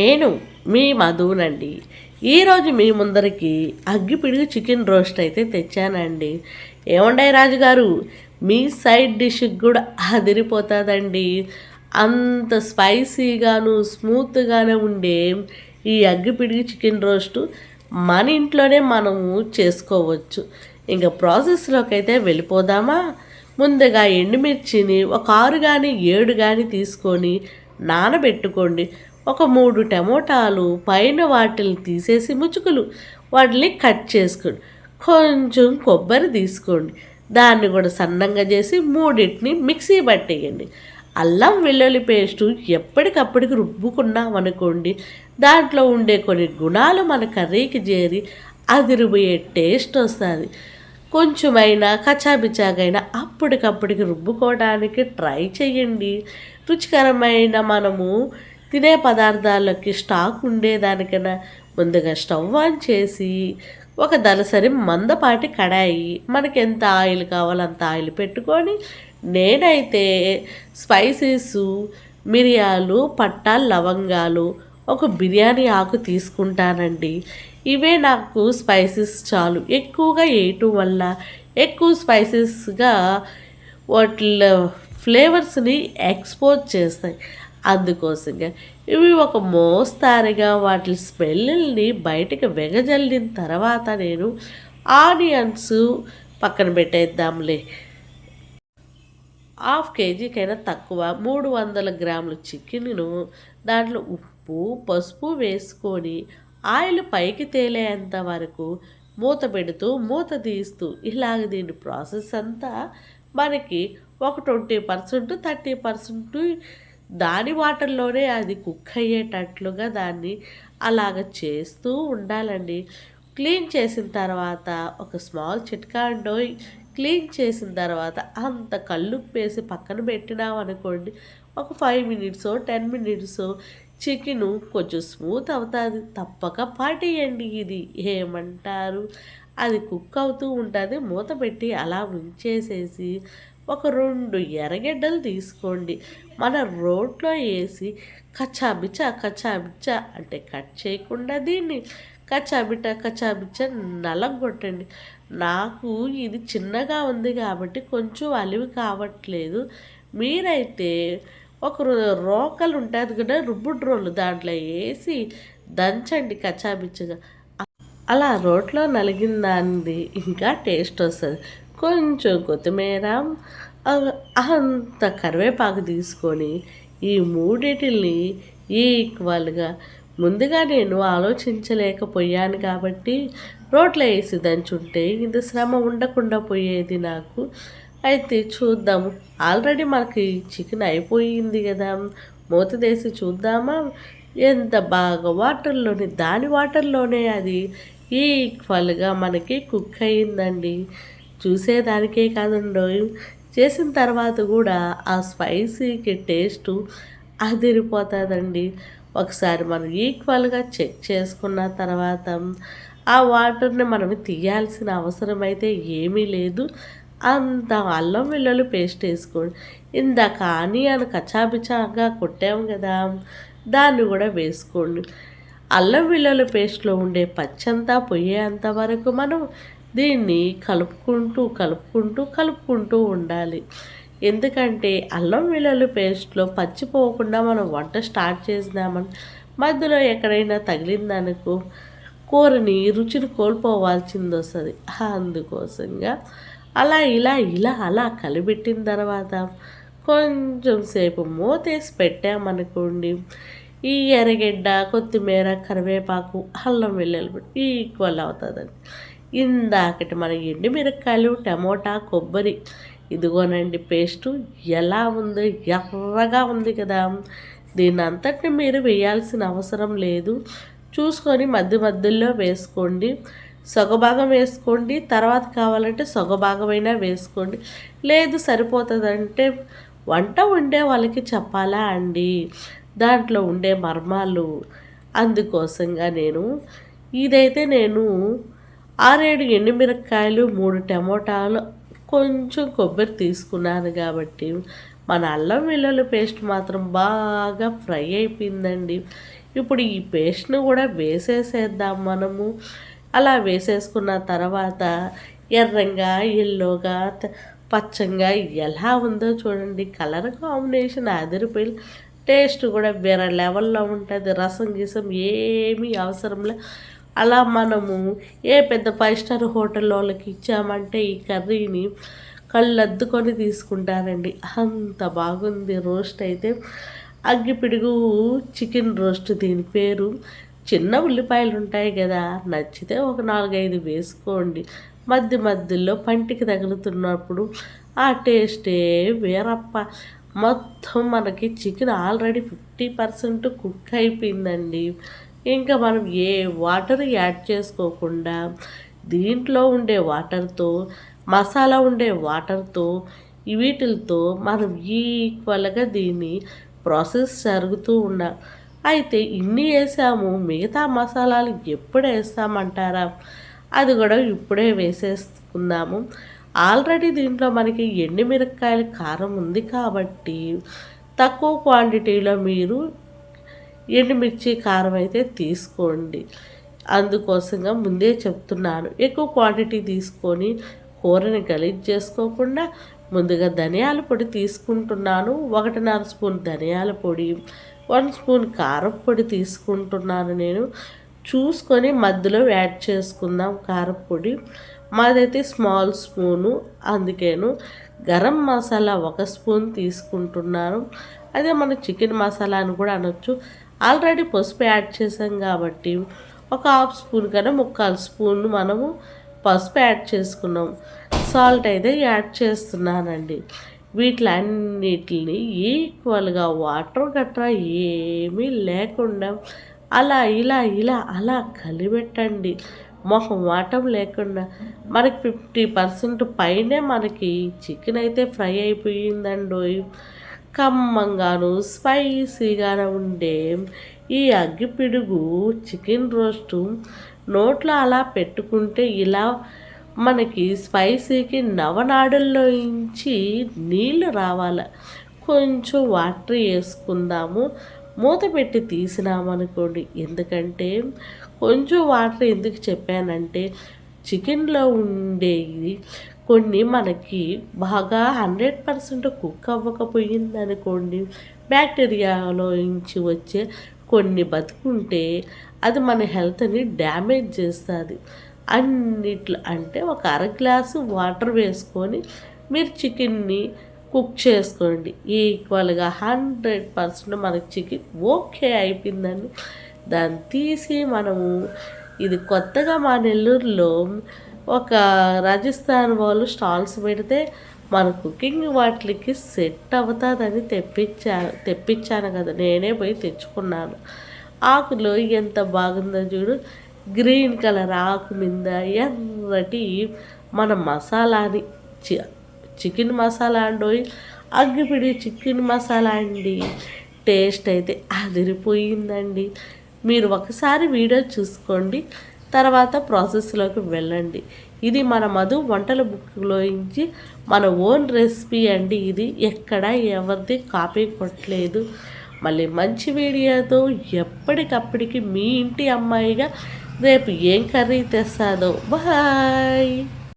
నేను మీ మధునండి. ఈరోజు మీ ముందరికి అగ్గిపిడుగు చికెన్ రోస్ట్ అయితే తెచ్చానండి. ఏముండాయి రాజుగారు, మీ సైడ్ డిష్కి కూడా అదిరిపోతుందండి. అంత స్పైసీగాను స్మూత్గానే ఉండే ఈ అగ్గిపిడుగు చికెన్ రోస్టు మన ఇంట్లోనే మనము చేసుకోవచ్చు. ఇంకా ప్రాసెస్లోకి అయితే వెళ్ళిపోదామా. ముందుగా ఎండుమిర్చిని ఒక 6 కానీ 7 కానీ తీసుకొని నానబెట్టుకోండి. ఒక 3 టమోటాలు పైన వాటిని తీసేసి ముచ్చుకులు వాటిని కట్ చేసుకోండి. కొంచెం కొబ్బరి తీసుకోండి, దాన్ని కూడా సన్నంగా చేసి మూడింటిని మిక్సీ పట్టేయండి. అల్లం వెల్లుల్లి పేస్టు ఎప్పటికప్పటికి రుబ్బుకున్నాం అనుకోండి, దాంట్లో ఉండే కొన్ని గుణాలు మన కర్రీకి చేరి అదిరిపోయే టేస్ట్ వస్తుంది. కొంచెమైనా కచ్చాబిచ్చాగైనా అప్పటికప్పటికి రుబ్బుకోవడానికి ట్రై చేయండి. రుచికరమైన మనము తినే పదార్థాలకి స్టాక్ ఉండేదానికన్నా ముందుగా స్టవ్ ఆన్ చేసి ఒక దలసరి మందపాటి కడాయి, మనకి ఎంత ఆయిల్ కావాలో అంత ఆయిల్ పెట్టుకొని, నేనైతే స్పైసెస్ మిరియాలు పట్టా లవంగాలు ఒక బిర్యానీ ఆకు తీసుకుంటానండి. ఇవే నాకు స్పైసెస్ చాలు. ఎక్కువగా వేయటం వల్ల ఎక్కువ స్పైసెస్గా వాటిలో ఫ్లేవర్స్ని ఎక్స్పోజ్ చేస్తాయి. అందుకోసంగా ఇవి ఒక మోస్తారుగా వాటి స్మెల్ని బయటకు వెగజల్లిన తర్వాత నేను ఆనియన్స్ పక్కన పెట్టేద్దాంలే. 1/2 కేజీకైనా తక్కువ 300 గ్రాముల చికెన్ను దాంట్లో ఉప్పు పసుపు వేసుకొని ఆయిల్ పైకి తేలేంత వరకు మూత పెడుతూ మూత తీస్తూ ఇలాగ దీని ప్రాసెస్ అంతా మనకి ఒక 20% 30% దాని వాటర్లోనే అది కుక్ అయ్యేటట్లుగా దాన్ని అలాగ చేస్తూ ఉండాలండి. క్లీన్ చేసిన తర్వాత ఒక స్మాల్ చిట్కా అండోయ్, క్లీన్ చేసిన తర్వాత అంత కల్లుప్పు వేసి పక్కన పెట్టినాం అనుకోండి, ఒక 5 మినిట్సో 10 మినిట్సో చికెను కొంచెం స్మూత్ అవుతుంది. తప్పక పాటేయండి. ఇది ఏమంటారు, అది కుక్ అవుతూ ఉంటుంది. మూత పెట్టి అలా ఉంచేసేసి ఒక 2 ఎర్రగడ్డలు తీసుకోండి. మన రోట్లో వేసి కచ్చాబిచ్చా కచ్చాబిచ్చా అంటే కట్ చేయకుండా దీన్ని కచ్చాబిచ్చా నలగొట్టండి. నాకు ఇది చిన్నగా ఉంది కాబట్టి కొంచెం అలివి కావట్లేదు. మీరైతే ఒక రోకలు ఉంటుంది కదా, రుబ్బుడు రోలు, దాంట్లో వేసి దంచండి కచ్చాబిచ్చగా. అలా రోట్లో నలిగిన దాన్ని ఇంకా టేస్ట్ వస్తుంది. కొంచెం కొత్తిమీర, అంత కరివేపాకు తీసుకొని ఈ మూడిటిని ఈక్వల్గా, ముందుగా నేను ఆలోచించలేకపోయాను కాబట్టి రోట్లో వేసి దంచుంటే ఇంత శ్రమ ఉండకుండా పోయేది నాకు. అయితే చూద్దాము. ఆల్రెడీ మనకి చికెన్ అయిపోయింది కదా, మూత తీసి చూద్దామా. ఎంత బాగా దాని వాటర్లోనే అది ఈక్వల్గా మనకి కుక్ అయ్యిందండి. చూసేదానికే కాదండో, చేసిన తర్వాత కూడా ఆ స్పైసీకి టేస్టు అదిరిపోతుందండి. ఒకసారి మనం ఈక్వల్గా చెక్ చేసుకున్న తర్వాత ఆ వాటర్ని మనం తీయాల్సిన అవసరం అయితే ఏమీ లేదు. అంత అల్లం వెల్లుల్లి పేస్ట్ వేసుకోండి. ఇందాక ఆనియన్ కచ్చాబిచ్చాగా కొట్టాము కదా, దాన్ని కూడా వేసుకోండి. అల్లం వెల్లుల్లి పేస్ట్లో ఉండే పచ్చంతా పోయేంత వరకు మనం దీన్ని కలుపుకుంటూ ఉండాలి. ఎందుకంటే అల్లం వెల్లుల్లి పేస్ట్లో పచ్చిపోకుండా మనం వంట స్టార్ట్ చేసినామని మధ్యలో ఎక్కడైనా తగిలిందనుకో కూరని రుచిని కోల్పోవాల్సింది వస్తుంది. అందుకోసంగా అలా కలిపెట్టిన తర్వాత కొంచెం సేపు మూతేసి పెట్టామనుకోండి, ఈ ఎర్రగడ్డ కొత్తిమీర కరివేపాకు అల్లం వెల్లుల్లి ఈక్వల్ అవుతుందండి. ఇందాకటి మన ఎండుమిరపకాయలు టమోటా కొబ్బరి ఇదిగోనండి పేస్టు ఎలా ఉంది, ఎర్రగా ఉంది కదా. దీన్ని అంతటిని మీరు వేయాల్సిన అవసరం లేదు. చూసుకొని మధ్యలో వేసుకోండి. సగభాగం వేసుకోండి, తర్వాత కావాలంటే సగభాగమైనా వేసుకోండి. లేదు సరిపోతుందంటే వంట వండే వాళ్ళకి చెప్పాలా అండి దాంట్లో ఉండే మర్మాలు. అందుకోసంగా ఇదైతే నేను 6-7 ఎండుమిరపకాయలు 3 టమోటాలు కొంచెం కొబ్బరి తీసుకున్నాను కాబట్టి మన అల్లం వెల్లుల్లి పేస్ట్ మాత్రం బాగా ఫ్రై అయిపోయిందండి. ఇప్పుడు ఈ పేస్ట్‌ని కూడా వేసేసేద్దాం మనము. అలా వేసేసుకున్న తర్వాత ఎర్రంగా, యెల్లోగా, పచ్చంగా ఎలా ఉందో చూడండి. కలర్ కాంబినేషన్ అదిరిపోయి టేస్ట్ కూడా వేరే లెవెల్‌లో ఉంటది. రసం గిసం ఏమీ అవసరం లే. అలా మనము ఏ పెద్ద 5 స్టార్ హోటలోళ్ళకి ఇచ్చామంటే ఈ కర్రీని కళ్ళద్దుకొని తీసుకుంటారండి. అంత బాగుంది రోస్ట్ అయితే. అగ్గిపిడుగు చికెన్ రోస్ట్ దీని పేరు. చిన్న ఉల్లిపాయలు ఉంటాయి కదా, నచ్చితే ఒక 4, 5 వేసుకోండి. మధ్య మధ్యలో పంటికి తగులుతున్నప్పుడు ఆ టేస్టే వేరప్ప. మొత్తం మనకి చికెన్ ఆల్రెడీ 50% కుక్ అయిపోయిందండి. ఇంకా మనం ఏ వాటర్ యాడ్ చేసుకోకుండా దీంట్లో ఉండే వాటర్తో, మసాలా ఉండే వాటర్తో, వీటిలతో మనం ఈక్వల్గా దీన్ని ప్రాసెస్ జరుగుతూ ఉన్నా. అయితే ఇన్ని వేసాము, మిగతా మసాలాలు ఎప్పుడు వేస్తామంటారా? అది కూడా ఇప్పుడే వేసేసుకుందాము. ఆల్రెడీ దీంట్లో మనకి ఎండుమిరపకాయల కారం ఉంది కాబట్టి తక్కువ క్వాంటిటీలో మీరు ఎండుమిర్చి కారం అయితే తీసుకోండి. అందుకోసంగా ముందే చెప్తున్నాను. ఎక్కువ క్వాంటిటీ తీసుకొని కూరని గలీజ్ చేసుకోకుండా ముందుగా ధనియాల పొడి తీసుకుంటున్నాను. 1.5 స్పూన్ ధనియాల పొడి, 1 స్పూన్ కారం పొడి తీసుకుంటున్నాను నేను. చూసుకొని మధ్యలో యాడ్ చేసుకుందాం కారపొడి. మాదైతే స్మాల్ స్పూను, అందుకేను. గరం మసాలా 1 స్పూన్ తీసుకుంటున్నాను. అదే మన చికెన్ మసాలా అని కూడా అనొచ్చు. ఆల్రెడీ పసుపు యాడ్ చేసాం కాబట్టి ఒక హాఫ్ స్పూన్ కన్నా 3/4 స్పూన్ మనము పసుపు యాడ్ చేసుకున్నాం. సాల్ట్ అయితే యాడ్ చేస్తున్నానండి. వీటిలన్నిటిని ఈక్వల్గా వాటర్ గట్రా ఏమీ లేకుండా అలా అలా కలిపెట్టండి. మొహమాటం లేకుండా. మనకి 50% పైనే మనకి చికెన్ అయితే ఫ్రై అయిపోయిందండోయ్. కమ్మంగాను స్పైసీగాను ఉండే ఈ అగ్గిపిడుగు చికెన్ రోస్టు నోట్లో అలా పెట్టుకుంటే ఇలా మనకి స్పైసీకి నవనాడుల్లోంచి నీళ్ళు రావాలి. కొంచెం వాటర్ వేసుకుందాము. మూత పెట్టి తీసినామనుకోండి. ఎందుకంటే కొంచెం వాటర్ ఎందుకు చెప్పానంటే చికెన్లో ఉండేవి కొన్ని మనకి బాగా 100% కుక్ అవ్వకపోయిందనుకోండి, బ్యాక్టీరియాలో నుంచి వచ్చే కొన్ని బతుకుంటే అది మన హెల్త్ని డ్యామేజ్ చేస్తుంది. అన్నిట్లో అంటే ఒక అర గ్లాసు వాటర్ వేసుకొని మీరు చికెన్ని కుక్ చేసుకోండి. ఈక్వల్గా 100% మనకి చికెన్ ఓకే అయిపోయిందని దాన్ని తీసి మనము ఇది కొత్తగా మా నెల్లూరులో ఒక రాజస్థాన్ వాళ్ళు స్టాల్స్ పెడితే మన కుకింగ్ వాటికి సెట్ అవుతుందని తెప్పించాను కదా, నేనే పోయి తెచ్చుకున్నాను. ఆకులో ఎంత బాగుందో చూడు. గ్రీన్ కలర్ ఆకు మీద ఎర్రటి మన మసాలాని చికెన్ మసాలా అండి, అగ్గిపిడి చికెన్ మసాలా అండి. టేస్ట్ అయితే అదిరిపోయిందండి. మీరు ఒకసారి వీడియో చూసుకోండి, తర్వాత ప్రాసెస్లోకి వెళ్ళండి. ఇది మన మధు వంటల బుక్లోంచి మన ఓన్ రెసిపీ అండి. ఇది ఎక్కడ ఎవరిది కాపీ కొట్టలేదు. మళ్ళీ మంచి వీడియోతో ఎప్పటికప్పటికి మీ ఇంటి అమ్మాయిగా రేపు ఏం కర్రీ తెస్తాదో. బాయ్.